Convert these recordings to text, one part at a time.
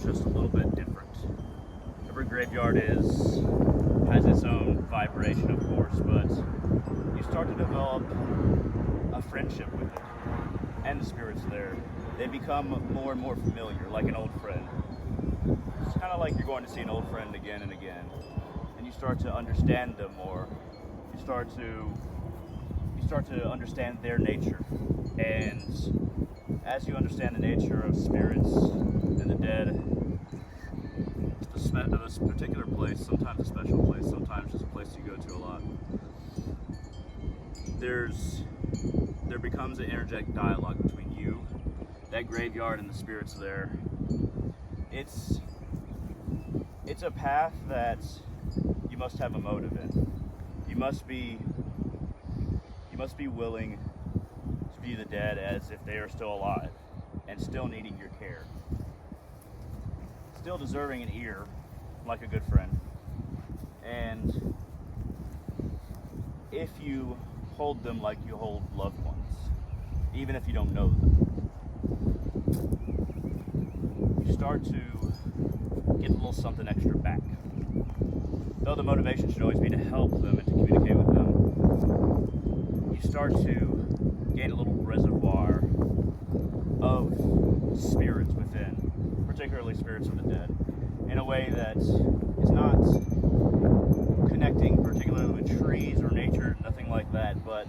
is just a little bit different. Every graveyard has its own vibration, of course, but you start to develop a friendship with it and the spirits there. They become more and more familiar, like an old friend. It's kind of like you're going to see an old friend again and again, and you start to understand them more. You start to understand their nature, and as you understand the nature of spirits and the dead, this particular place, sometimes a special place, sometimes just a place you go to a lot, there becomes an energetic dialogue between you, that graveyard, and the spirits there. It's a path that you must have a motive in. You must be willing to view the dead as if they are still alive and still needing your care, still deserving an ear like a good friend. And if you hold them like you hold loved ones, even if you don't know them, you start to get a little something extra back. Though the motivation should always be to help them and to communicate with them, you start to gain a little reservoir of spirits within, particularly spirits of the dead, in a way that is not connecting particularly with trees or nature, nothing like that, but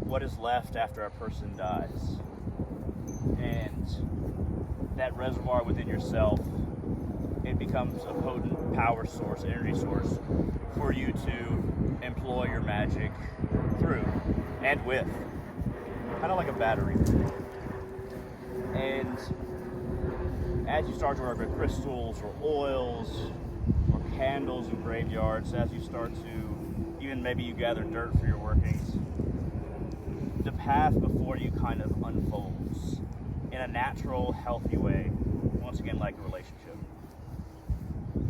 what is left after a person dies. And that reservoir within yourself, it becomes a potent power source, energy source, for you to employ your magic through and with. Kind of like a battery. And as you start to work with crystals or oils or candles in graveyards, as you start to, even maybe you gather dirt for your workings, the path before you kind of unfolds in a natural, healthy way, once again like a relationship.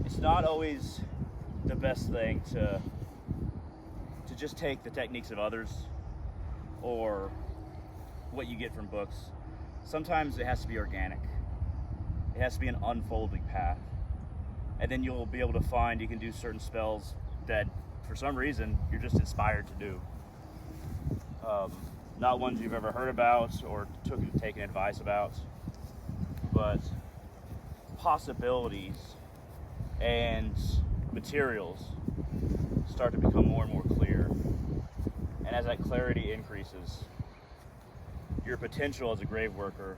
It's not always the best thing to just take the techniques of others or what you get from books. Sometimes it has to be organic. It has to be an unfolding path. And then you'll be able to find you can do certain spells that for some reason you're just inspired to do. Not ones you've ever heard about or taken advice about, but possibilities and materials start to become more and more clear. And as that clarity increases, your potential as a grave worker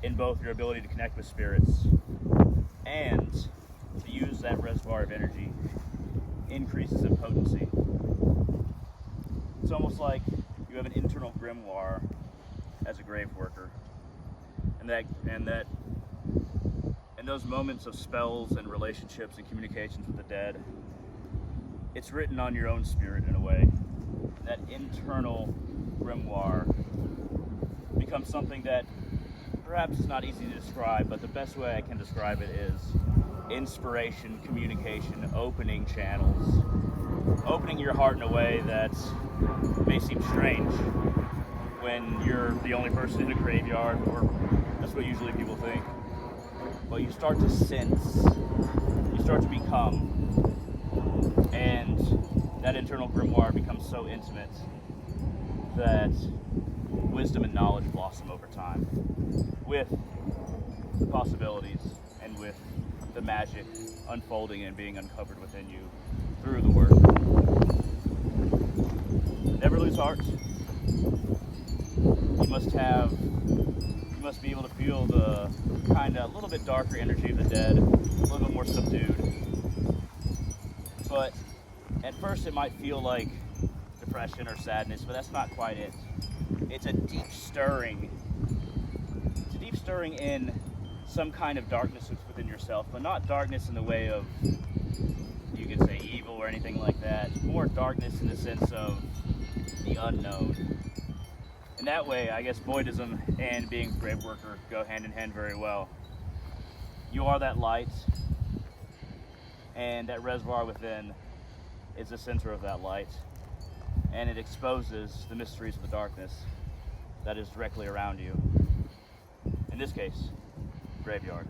in both your ability to connect with spirits and to use that reservoir of energy increases in potency. It's almost like you have an internal grimoire as a grave worker, and those moments of spells and relationships and communications with the dead, it's written on your own spirit in a way. That internal grimoire becomes something that perhaps is not easy to describe, but the best way I can describe it is inspiration, communication, opening channels, opening your heart in a way that may seem strange when you're the only person in a graveyard, or that's what usually people think. But you start to sense, you start to become, and that internal grimoire becomes so intimate that wisdom and knowledge blossom over time with the possibilities and with the magic unfolding and being uncovered within you through the work. Never lose heart. You must be able to feel the kind of a little bit darker energy of the dead, a little bit more subdued. But at first it might feel like depression or sadness, but that's not quite it. It's a deep stirring. It's a deep stirring in some kind of darkness within yourself, but not darkness in the way of, you could say, evil or anything like that. More darkness in the sense of the unknown. In that way, I guess voidism and being a grave worker go hand in hand very well. You are that light, and that reservoir within is the center of that light, and it exposes the mysteries of the darkness that is directly around you. In this case, graveyard.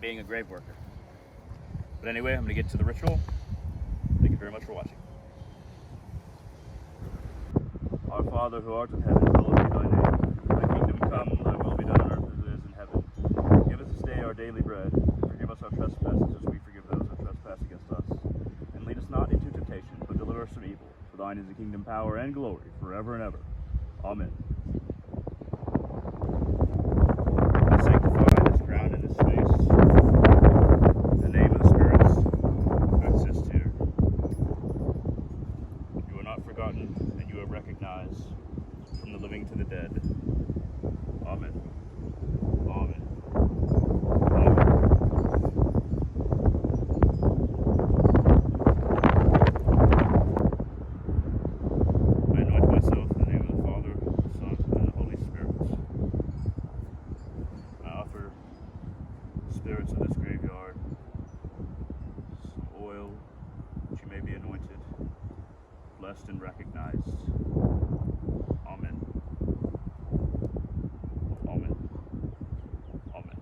and being a grave worker. But anyway, I'm going to get to the ritual. Thank you very much for watching. Our Father who art in heaven, hallowed be thy name. Thy kingdom come, thy will be done on earth as it is in heaven. Give us this day our daily bread. Forgive us our trespasses as we forgive those who trespass against us. And lead us not into temptation, but deliver us from evil. For thine is the kingdom, power, and glory, forever and ever. Amen. I sanctify this ground and this space. In the name of the spirits who exist here. You are not forgotten, and you are recognized from the living to the dead. Amen. Amen. I anoint myself in the name of the Father, the Son, and the Holy Spirit. I offer the spirits of this graveyard some oil that you may be anointed, blessed, and recognized. Amen. Amen. Amen.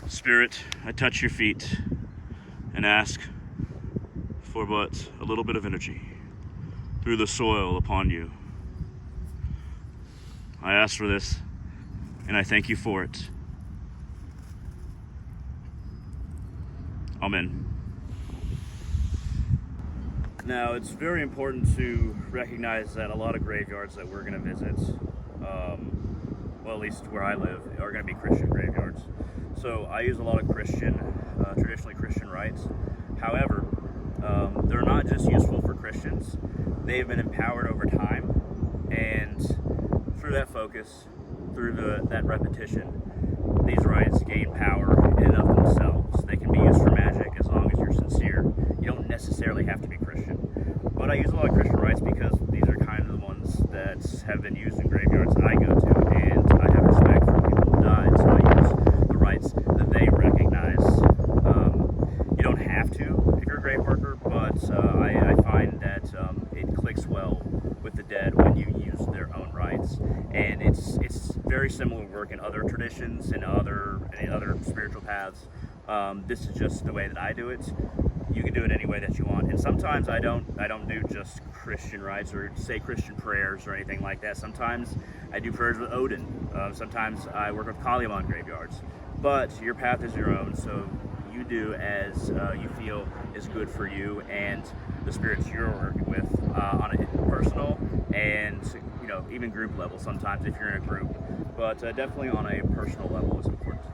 Spirit, I touch your feet and ask for but a little bit of energy through the soil upon you. I ask for this, and I thank you for it. Amen. Now, it's very important to recognize that a lot of graveyards that we're going to visit, well, at least where I live, are going to be Christian graveyards. So I use a lot of traditionally Christian rites. However, they're not just useful for Christians. They've been empowered over time, and through that focus, through that repetition, these rites gain power in and of themselves. They can be used for magic as long as you're sincere. You don't necessarily have to be Christian. But I use a lot of Christian rites because these are kind of the ones that have been used in graveyards I go to, and I have respect for people who died, so I use the rites that they recognize. You don't have to if you're a grave worker, but I find that it clicks well with the dead when you use their own rites, and it's very similar work in other traditions and other spiritual paths. This is just the way that I do it. You can do it any way that you want, and sometimes I don't do just Christian rites or say Christian prayers or anything like that. Sometimes I do prayers with Odin. Sometimes I work with Kali on graveyards. But your path is your own, so you do as you feel is good for you and the spirits you're working with on a personal and even group level sometimes if you're in a group, but definitely on a personal level is important.